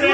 Hey,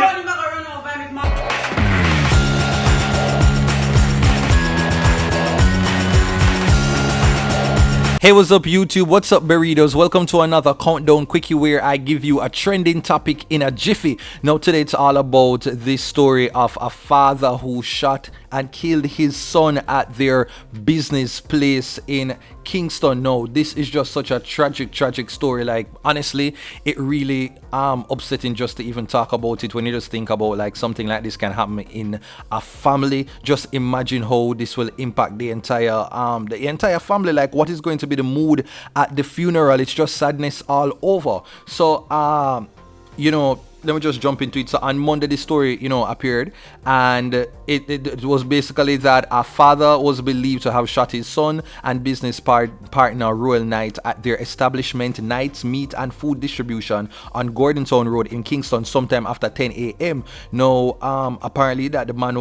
what's up YouTube? What's up burritos? Welcome to another countdown quickie where I give you a trending topic in a jiffy. Now today it's all about this story of a father who shot and killed his son at their business place in Kingston. No, this is just such a tragic story. Like honestly, it really upsetting just to even talk about it when you just think about like something like this can happen in a family. Just imagine how this will impact the entire family. Like what is going to be the mood at the funeral? It's just sadness all over. So let me just jump into it. So on Monday, this story, appeared, and it was basically that a father was believed to have shot his son and business partner Ruel Knight at their establishment Knight's Meat and Food Distribution on Gordontown Road in Kingston sometime after 10 a.m. Now, apparently that the man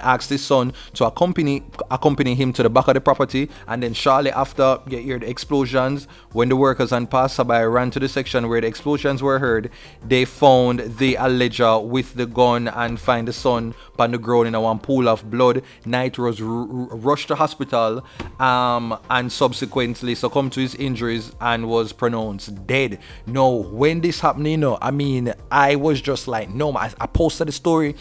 asked his son to accompany him to the back of the property, and then shortly after, you hear the explosions. When the workers and passerby ran to the section where the explosions were heard, they found the alleger with the gun and find the son on the ground in a one pool of blood. Knight was rushed to hospital and subsequently succumbed to his injuries and was pronounced dead. No, when this happened, I was just like, no, I posted the story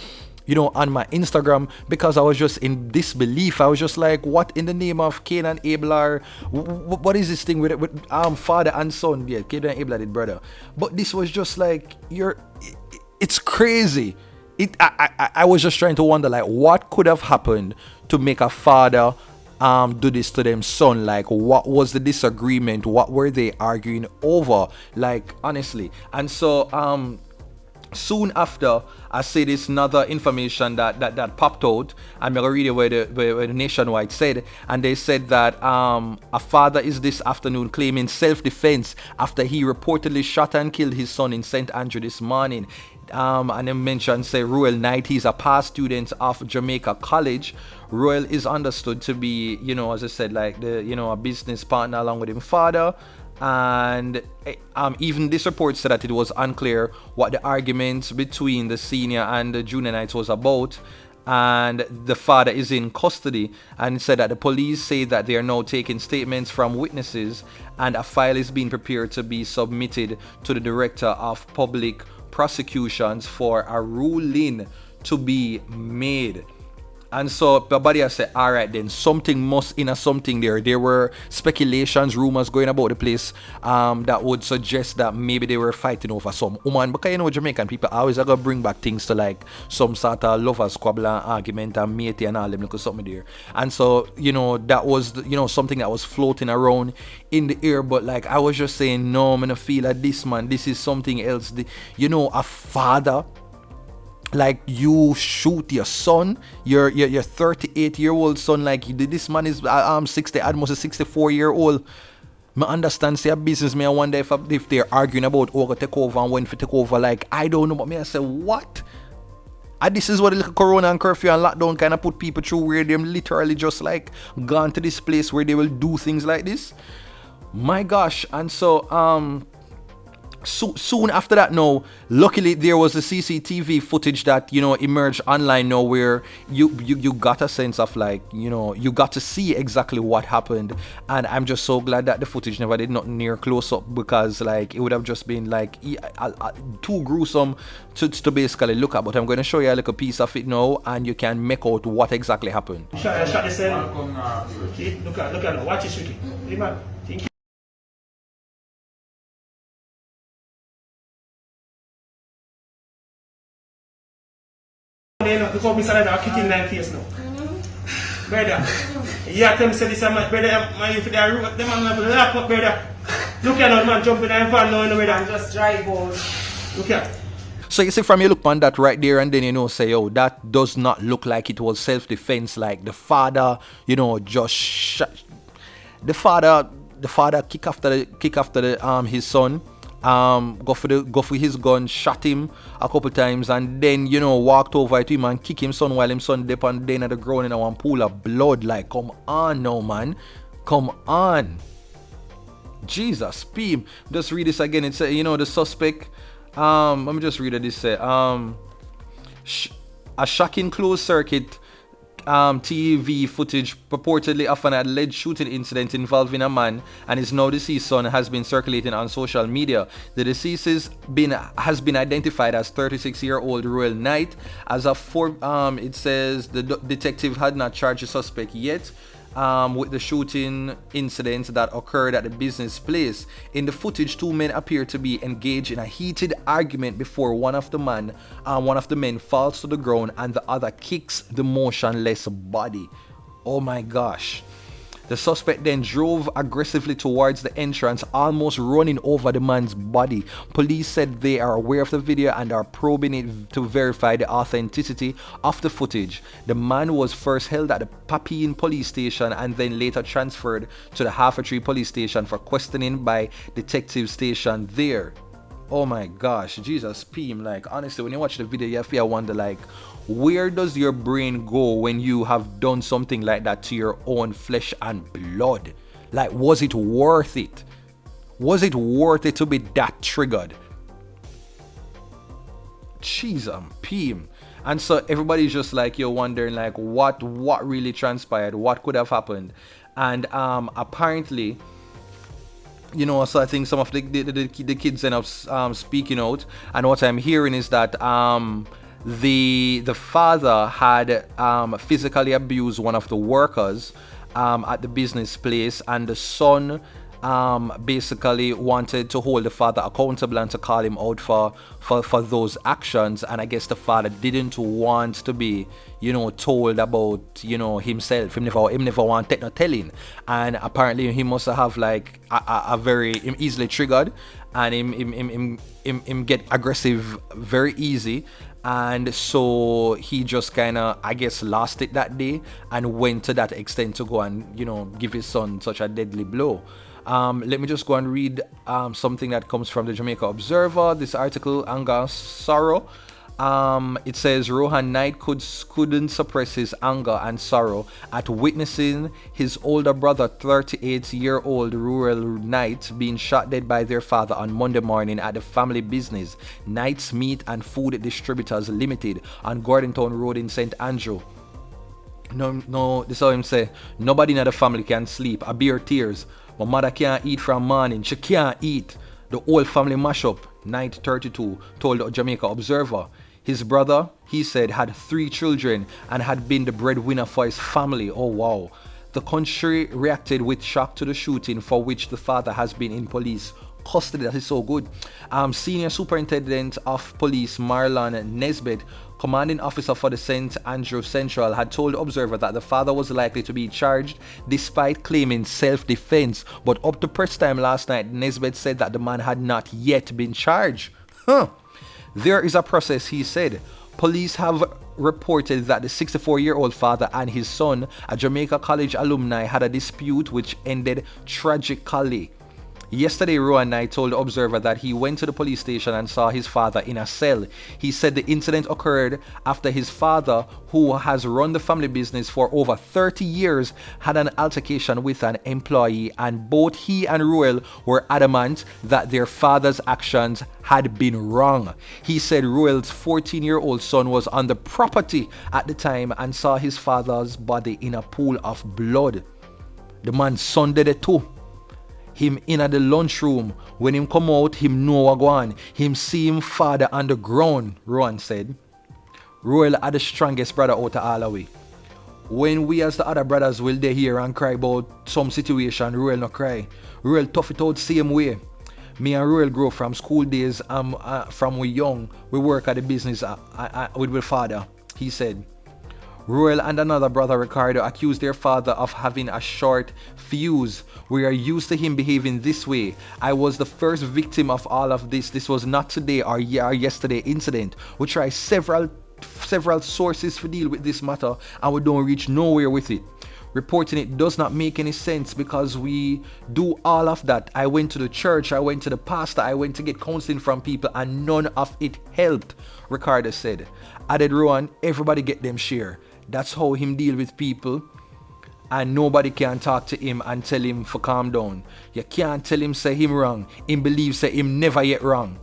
on my Instagram because I was just in disbelief. I was just like, what in the name of Cain and Abel are, what is this thing with father and son? Yeah, Cain and Abel did brother. But this was just like, it's crazy. I was just trying to wonder like what could have happened to make a father do this to them son. Like what was the disagreement? What were they arguing over? Like honestly. And so soon after, I see this another information that popped out. I'm gonna read it where the Nationwide said, and they said that a father is this afternoon claiming self-defense after he reportedly shot and killed his son in St. Andrew this morning. And then mentioned, say, Ruel Knight. He's a past student of Jamaica College. Ruel is understood to be, as I said, like a business partner along with his father. And even this report said that it was unclear what the arguments between the senior and the junior Knights was about, and the father is in custody, and said that the police say that they are now taking statements from witnesses and a file is being prepared to be submitted to the Director of Public Prosecutions for a ruling to be made. And so Babadia said, all right, then something must in a something there. There were speculations, rumors going about the place that would suggest that maybe they were fighting over some woman. Because Jamaican people always are going to bring back things to like some sort of lovers squabble and argument and matey and all them look something there. And so, that was, something that was floating around in the air. But like I was just saying, no, I'm going to feel like this is something else. A father, like you shoot your son, your 38-year-old son, like this man is 60, almost a 64-year-old. I understand say a business, I wonder if they're arguing about who to take over and when to take over. Like I don't know, but I say what? And this is what the little corona and curfew and lockdown kind of put people through, where they're literally just like gone to this place where they will do things like this. My gosh. And so soon after that, now luckily there was a CCTV footage that emerged online now, where you got a sense of like you got to see exactly what happened. And I'm just so glad that the footage never did not near close up, because like it would have just been like too gruesome to basically look at. But I'm going to show you a little piece of it now, and you can make out what exactly happened. Shot the cell. Look at watch it, Suki. Because Mr. Lada are kicking my face now. Brother, you tell me say this man, brother, man, if they are root, them man have to lock up, brother. Look at that man jumping in van now, brother. Just drive out. Look at. So you see, from you look on that right there, and then say, oh, that does not look like it was self-defense. Like the father, just shot. The father kick after his son. Go for his gun, shot him a couple times, and then walked over to him and kick him son while him son dip and then at the ground in a one pool of blood. Like, come on now, man, come on. Jesus, P. Just read this again. It's the suspect Let me just read it. This say, sh- a shocking closed circuit TV footage purportedly of an alleged shooting incident involving a man and his now deceased son has been circulating on social media. The deceased has been identified as 36-year-old Ruel Knight. As of it says the detective had not charged the suspect yet. With the shooting incident that occurred at the business place. In the footage, two men appear to be engaged in a heated argument before one of the men falls to the ground and the other kicks the motionless body. Oh my gosh. The suspect then drove aggressively towards the entrance, almost running over the man's body. Police said they are aware of the video and are probing it to verify the authenticity of the footage. The man was first held at the Papine police station and then later transferred to the Half-a-Tree police station for questioning by detectives stationed there. Oh my gosh, Jesus Pim, like honestly, when you watch the video, you feel wonder like, where does your brain go when you have done something like that to your own flesh and blood? Like, was it worth it? Was it worth it to be that triggered? Jesus Pim. And so everybody's just like, you're wondering like, what really transpired? What could have happened? And apparently, you know, so I think some of the kids end up speaking out, and what I'm hearing is that the father had physically abused one of the workers at the business place, and the son basically wanted to hold the father accountable and to call him out for those actions. And I guess the father didn't want to be, you know, told about, you know, himself. Him never want no telling. And apparently he must have like a very easily triggered, and him get aggressive very easy. And so he just kind of, I guess, lost it that day and went to that extent to go and, you know, give his son such a deadly blow. Let me just go and read something that comes from the Jamaica Observer. This article, Anger Sorrow. It says Rohan Knight couldn't suppress his anger and sorrow at witnessing his older brother, 38-year-old Ruel Knight, being shot dead by their father on Monday morning at the family business, Knight's Meat and Food Distributors Limited, on Gordontown Road in St. Andrew. No, this is how him say, nobody in the family can sleep. I bear tears. My mother can't eat from morning. She can't eat. The whole family mash up. Knight, 32, told the Jamaica Observer. His brother, he said, had 3 children and had been the breadwinner for his family. Oh wow. The country reacted with shock to the shooting, for which the father has been in police custody. That is so good. Senior Superintendent of Police Marlon Nesbitt, commanding officer for the St. Andrew Central, had told the Observer that the father was likely to be charged despite claiming self-defense. But up to press time last night, Nesbitt said that the man had not yet been charged. There is a process, he said. Police have reported that the 64-year-old father and his son, a Jamaica College alumni, had a dispute which ended tragically. Yesterday, Rowan Knight told the Observer that he went to the police station and saw his father in a cell. He said the incident occurred after his father, who has run the family business for over 30 years, had an altercation with an employee, and both he and Ruel were adamant that their father's actions had been wrong. He said Ruel's 14-year-old son was on the property at the time and saw his father's body in a pool of blood. The man's son did it too. Him in at the lunchroom. When him come out, him know what go on. Him see him father on the ground, Rowan said. Ruel are the strongest brother out of all the way. When we as the other brothers will they hear and cry about some situation, Ruel no cry. Ruel tough it out same way. Me and Ruel grow from school days. From we young, we work at the business with my father, he said. Ruel and another brother, Ricardo, accused their father of having a short fuse. We are used to him behaving this way. I was the first victim of all of this. This was not today or yesterday incident. We tried several sources to deal with this matter and we don't reach nowhere with it. Reporting it does not make any sense because we do all of that. I went to the church, I went to the pastor, I went to get counseling from people, and none of it helped, Ricardo said. Added Rowan, everybody get them share. That's how him deal with people, and nobody can talk to him and tell him for calm down. You can't tell him say him wrong. Him believe say him never yet wrong.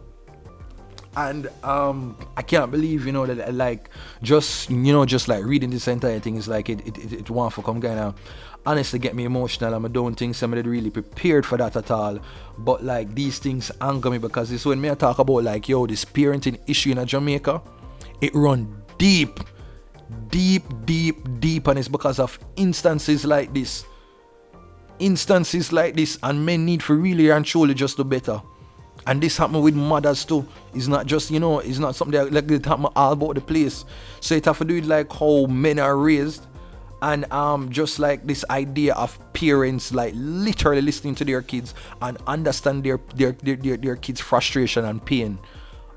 And I can't believe, you know, that like just like reading this entire thing is like it want to come kind of honestly get me emotional, and I don't think somebody really prepared for that at all. But like these things anger me, because it's when me I talk about like, yo, this parenting issue in a Jamaica, it run deep, and it's because of instances like this, and men need for really and truly just do better. And this happen with mothers too. It's not just, you know, it's not something that, like, it happen all about the place. So it have to do with like how men are raised, and just like this idea of parents like literally listening to their kids and understand their kids' frustration and pain.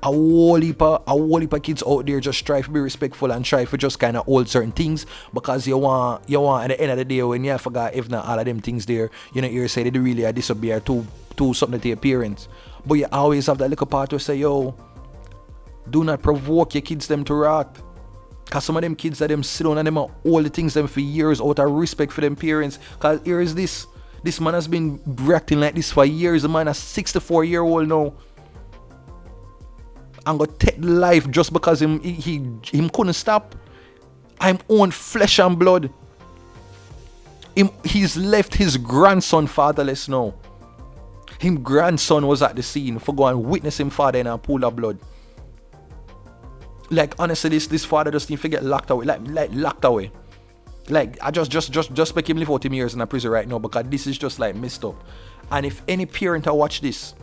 A whole heap of kids out there just try to be respectful and try to just kind of hold certain things, because you want at the end of the day, when you forgot if not all of them things there, you know, you say they really disobey or do something to your parents. But you always have that little part to say, yo, do not provoke your kids them to wrath. Cause some of them kids that them sit down and them are all the things them for years out of respect for them parents. Cause here is this man has been acting like this for years. The man is 64-year-old now, and got take life just because him couldn't stop. I'm own flesh and blood. He's left his grandson fatherless now. Him grandson was at the scene for go and witness him father in a pool of blood. Like honestly, this father just need to get locked away. Like locked away. Like I just make him live 40 years in a prison right now, because this is just like messed up. And if any parent watch this,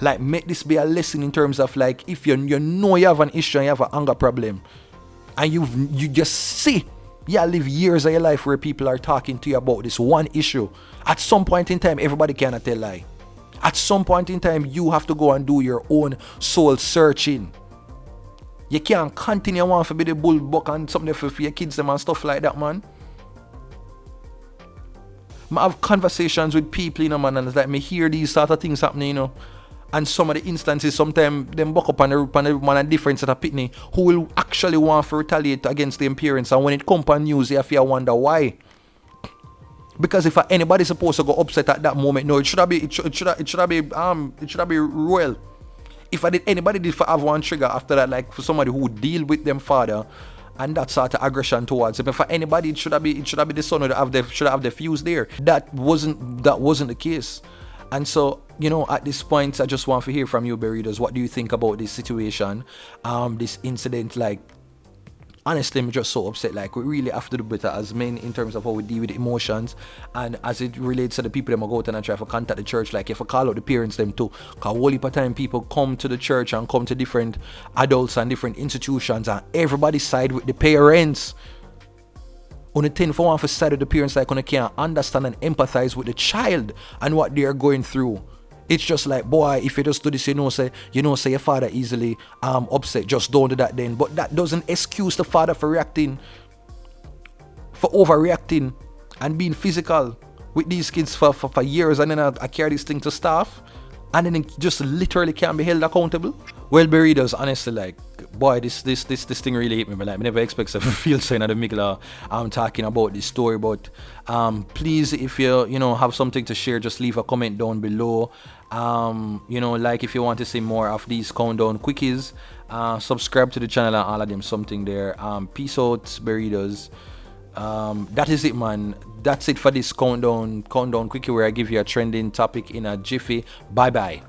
like make this be a lesson in terms of like, if you know you have an issue and you have an anger problem, and you just see live years of your life where people are talking to you about this one issue. At some point in time, everybody cannot tell lie. At some point in time, you have to go and do your own soul searching. You can't continue on to be the bull buck and something for your kids them and stuff like that, man. I have conversations with people, you know, man, and it's like me hear these sort of things happening, you know. And some of the instances, sometimes them buck up on the man and different set of pitney who will actually want to retaliate against their parents, and when it comes on news, you have to wonder why. Because if anybody supposed to go upset at that moment, no, it should have be Ruel. If anybody did have one trigger after that, like for somebody who would deal with them father and that sort of aggression towards him, if for anybody it should have be the son who should have the fuse there. That wasn't the case. And so, you know, at this point, I just want to hear from you, Berrydos. What do you think about this situation, this incident? Like, honestly, I'm just so upset. Like, we really have to do better as men in terms of how we deal with emotions, and as it relates to the people that go out and try to contact the church. Like, if I call out the parents them too, because a whole heap of time people come to the church and come to different adults and different institutions, and everybody side with the parents. On the 10 for one for side of the parents, like, on can't understand and empathize with the child and what they are going through. It's just like, boy, if you just do this, say your father easily upset, just don't do that then. But that doesn't excuse the father for reacting, for overreacting and being physical with these kids for years, and then I carry this thing to staff, and then it just literally can't be held accountable. Well, Berrydos, honestly, like, boy, this thing really hit me. But like, I never expect to feel so in the middle I'm talking about this story. But please, if you have something to share, just leave a comment down below. Like if you want to see more of these countdown quickies, subscribe to the channel and all of them something there. Peace out, Berrydos. That is it, man. That's it for this countdown quickie, where I give you a trending topic in a jiffy. Bye bye.